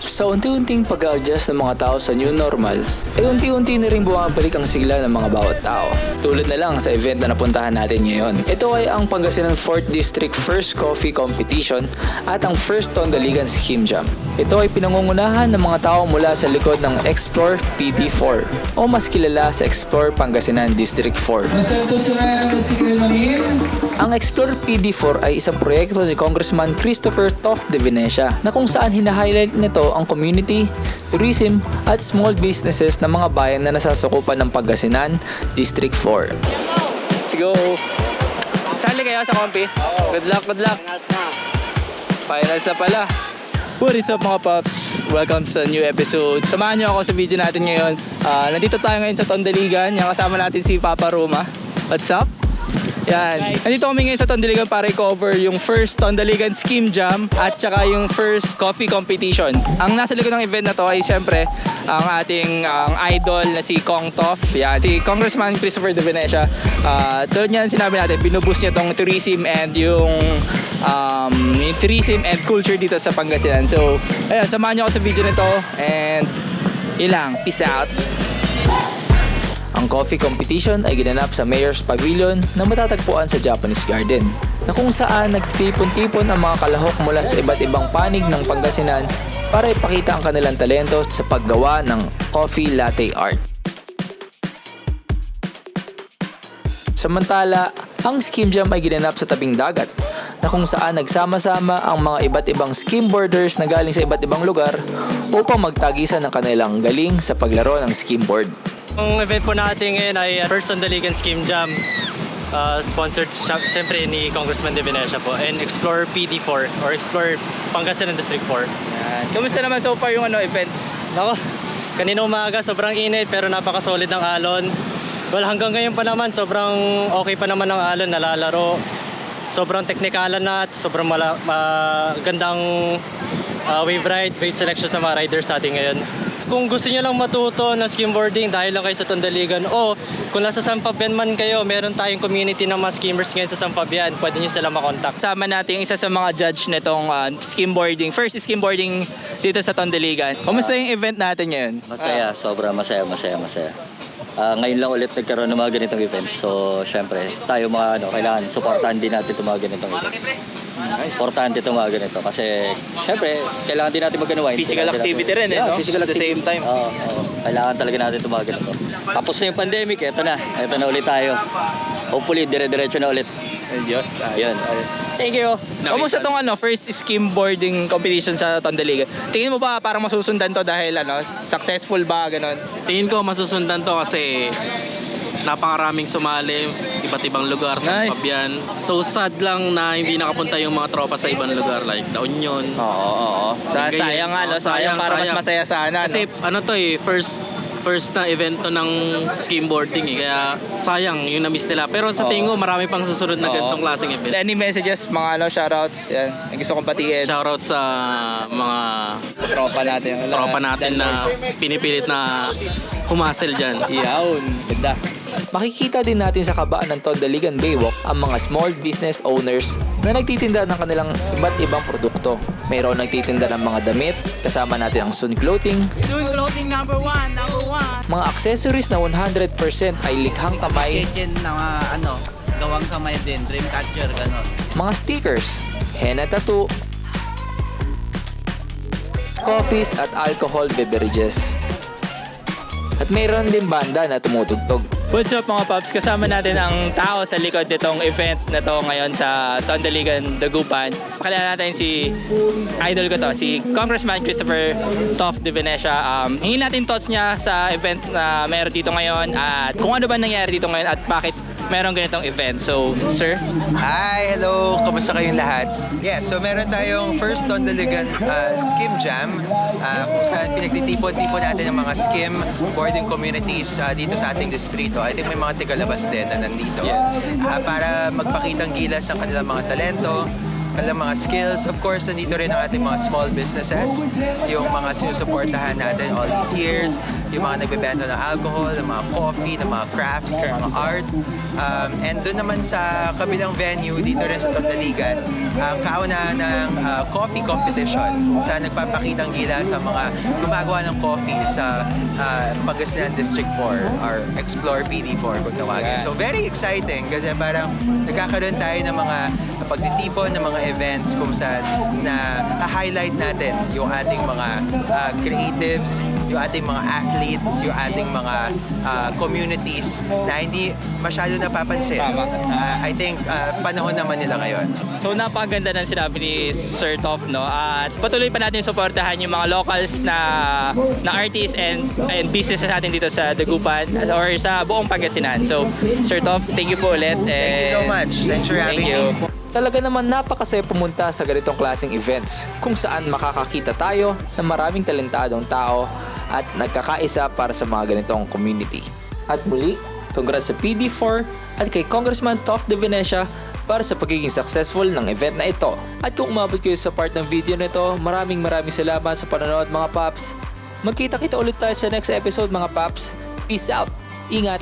Sa unti-unting pag-a-adjust ng mga tao sa new normal, ay unti-unti na rin bumabalik ang sigla ng mga bawat tao. Tulad na lang sa event na napuntahan natin ngayon. Ito ay ang Pangasinan 4th District First Coffee Competition at ang First Tondaligan Skim Jam. Ito ay pinangungunahan ng mga tao mula sa likod ng Explore PD4 o mas kilala sa Explore Pangasinan District 4. Ang Explore PD4 ay isang proyekto ni Congressman Christopher Toft de Venecia na kung saan hina-highlight nito ang community, tourism at small businesses ng mga bayan na nasasakupan ng Pangasinan District 4. Let's go! Sali kayo sa kompi? Good luck, good luck! Finals na pala! What is up mga Pops? Welcome sa new episode. Samahan niyo ako sa video natin ngayon. Nandito tayo ngayon sa Tondaligan. Yung kasama natin si Papa Roma. What's up? Yan. Nandito kami ngayon sa Tondaligan para i-cover yung first Tondaligan Skim Jam at saka yung first coffee competition. Ang nasa likod ng event na to ay siyempre ang ating idol na si Kong Toft. Yan. Si Congressman Christopher de Venecia. Tulad niyan sinabi natin, binuboost niya tong tourism and yung tourism and culture dito sa Pangasinan. So, ayun, samahan niyo ako sa video nito and yun lang. Peace out! Ang coffee competition ay ginanap sa Mayor's Pavilion na matatagpuan sa Japanese Garden, na kung saan nagtipon-tipon ang mga kalahok mula sa iba't ibang panig ng Pangasinan para ipakita ang kanilang talento sa paggawa ng coffee latte art. Samantala, ang Skim Jam ay ginanap sa tabing dagat, na kung saan nagsama-sama ang mga iba't ibang skimboarders na galing sa iba't ibang lugar upang magtagisan ng kanilang galing sa paglaro ng skimboard. Ang event po natin ngayon ay First Tondaligan Skim Jam, sponsored siyempre ni Congressman de Venecia po, and Explore PD4 or Explore Pangasinan District 4. Yan. Kamusta naman so far yung event? Nako, kanina umaga sobrang init pero napaka-solid ng alon. Well, hanggang ngayon pa naman sobrang okay pa naman ang alon, nalalaro. Sobrang teknikalan na at sobrang magandang wave ride, wave selection sa mga riders natin ngayon. Kung gusto niyo lang matuto ng skimboarding dahil lang kayo sa Tondaligan o kung nasa San Fabian man kayo, meron tayong community ng mga skimmers ngayon sa San Fabian, pwede niyo sila makontak. Sama natin yung isa sa mga judge nitong skimboarding, first skimboarding dito sa Tondaligan. Kamusta yung event natin ngayon? Masaya, sobra masaya. Ngayon lang ulit nagkaroon ng mga ganitong events. So, syempre, tayo mga kailangan supportahan din natin itong mga ganitong events. Importante itong mga ganito kasi, syempre, kailangan din natin mag-unwind. Physical activity rin, no? Physical At the same time. Oo. Kailangan talaga natin itong mga ganito. Tapos na yung pandemic, ito na ulit tayo. Hopefully, dire-diretso na ulit. Ay, Diyos. Ayun. Thank you. Kamusta tong first skimboarding competition sa Tondaligan? Tingin mo ba parang masusundan to dahil successful ba, ganon? Tingin ko masusundan to kasi napakaraming sumali, iba't ibang lugar sa Nice. Fabian. So sad lang na hindi nakapunta yung mga tropa sa ibang lugar like La Union. Oo. Sayang nga, sayang para mas masaya sana. Kasi first na event to ng skimboarding kaya sayang yung na-miss nila. Pero sa tingin ko marami pang susunod na ganitong klaseng event. Any messages, mga shoutouts, yan, ang gusto kong batiin. Shoutout sa mga Tropa natin. na pinipilit na humasel dyan. Yawn, ganda. Makikita din natin sa kabaan ng Tondaligan Baywalk ang mga small business owners na nagtitinda ng kanilang iba't ibang produkto. Mayroon nagtitinda ng mga damit, kasama natin ang Sun Clothing. Sun Clothing number one. Mga accessories na 100% ay likhang kamay. Kitchen na gawang kamay din, Dreamcatcher, gano'n. Mga stickers, henna tattoo, coffees at alcohol beverages. At mayroon din banda na tumutugtog. What's up mga Pops? Kasama natin ang tao sa likod nitong event na to ngayon sa Tondaligan, Dagupan. Pakilala natin si idol ko to, si Congressman Christopher Toft de Venecia. Hingin natin thoughts niya sa events na meron dito ngayon at kung ano ba nangyari dito ngayon at bakit meron ganitong event. So, sir? Hi! Hello! Kamusta kayong lahat? Yes, so meron tayong first Tondaligan Skim Jam kung saan pinagtitipon-tipon natin ang mga skim boarding communities dito sa ating distrito. I think may mga tigalabas din na nandito para magpakitang gilas ang kanilang mga talento kanilang mga skills. Of course, nandito rin ang ating mga small businesses, yung mga sinusuportahan natin all these years, yung mga nagbebenta ng alcohol, ng mga coffee, ng mga crafts, mga art. And doon naman sa kabilang venue, dito rin sa Tondaligan, ang kaunahan ng coffee competition kung saan nagpapakitang gila sa mga gumagawa ng coffee sa Pangasinan District 4 or Explore PD4 kung tawagin. So very exciting kasi parang nagkakaroon tayo ng mga pagtitipon ng mga events kung saan na highlight natin yung ating mga creatives, yung ating mga athletes, yung ating mga communities na hindi masyado napapansin. I think panahon naman nila ngayon. So napakaganda ng sinabi ni Sir Toff, no? At patuloy pa natin suportahan yung mga locals na artists and businesses natin dito sa Dagupan or sa buong Pangasinan. So Sir Toff, thank you po ulit. Thank you so much. Thanks for having me. Talaga naman napakasaya pumunta sa ganitong klaseng events kung saan makakakita tayo ng maraming talentadong tao at nagkakaisa para sa mga ganitong community. At muli, congrats sa PD4 at kay Congressman Toff de Venecia para sa pagiging successful ng event na ito. At kung umabot kayo sa part ng video nito, maraming salamat sa panonood mga paps. Magkita-kita ulit tayo sa next episode mga paps. Peace out. Ingat.